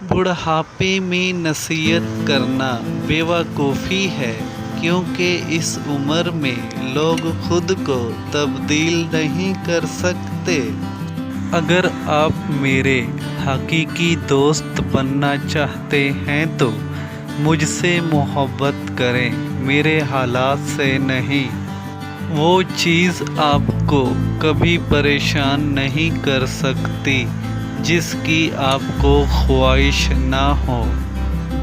بڑھاپے میں نصیحت کرنا بیوقوفی ہے، کیونکہ اس عمر میں لوگ خود کو تبدیل نہیں کر سکتے۔ اگر آپ میرے حقیقی دوست بننا چاہتے ہیں تو مجھ سے محبت کریں، میرے حالات سے نہیں۔ وہ چیز آپ کو کبھی پریشان نہیں کر سکتی جس کی آپ کو خواہش نہ ہو۔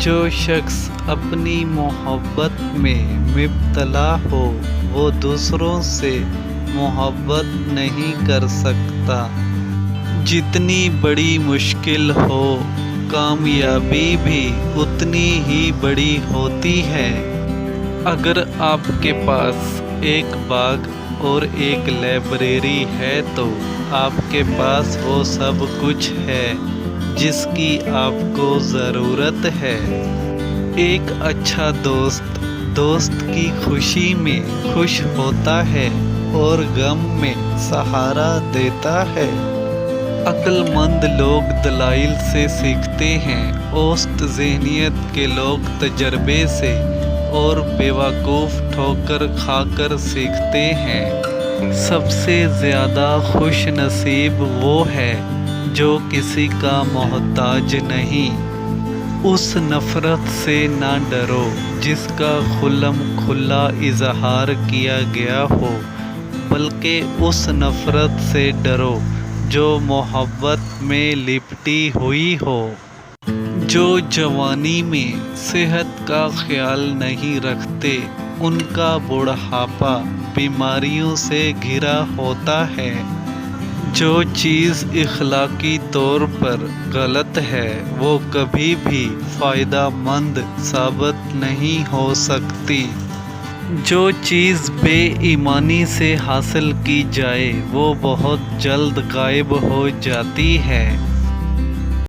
جو شخص اپنی محبت میں مبتلا ہو وہ دوسروں سے محبت نہیں کر سکتا۔ جتنی بڑی مشکل ہو، کامیابی بھی اتنی ہی بڑی ہوتی ہے۔ اگر آپ کے پاس ایک باغ اور ایک لائبریری ہے تو آپ کے پاس وہ سب کچھ ہے جس کی آپ کو ضرورت ہے۔ ایک اچھا دوست کی خوشی میں خوش ہوتا ہے اور غم میں سہارا دیتا ہے۔ عقل مند لوگ دلائل سے سیکھتے ہیں، اوسط ذہنیت کے لوگ تجربے سے، اور بیوقوف ٹھوکر کھا کر سیکھتے ہیں۔ سب سے زیادہ خوش نصیب وہ ہے جو کسی کا محتاج نہیں۔ اس نفرت سے نہ ڈرو جس کا کھلم کھلا اظہار کیا گیا ہو، بلکہ اس نفرت سے ڈرو جو محبت میں لپٹی ہوئی ہو۔ جو جوانی میں صحت کا خیال نہیں رکھتے ان کا بڑھاپا بیماریوں سے گھرا ہوتا ہے۔ جو چیز اخلاقی طور پر غلط ہے وہ کبھی بھی فائدہ مند ثابت نہیں ہو سکتی۔ جو چیز بے ایمانی سے حاصل کی جائے وہ بہت جلد غائب ہو جاتی ہے۔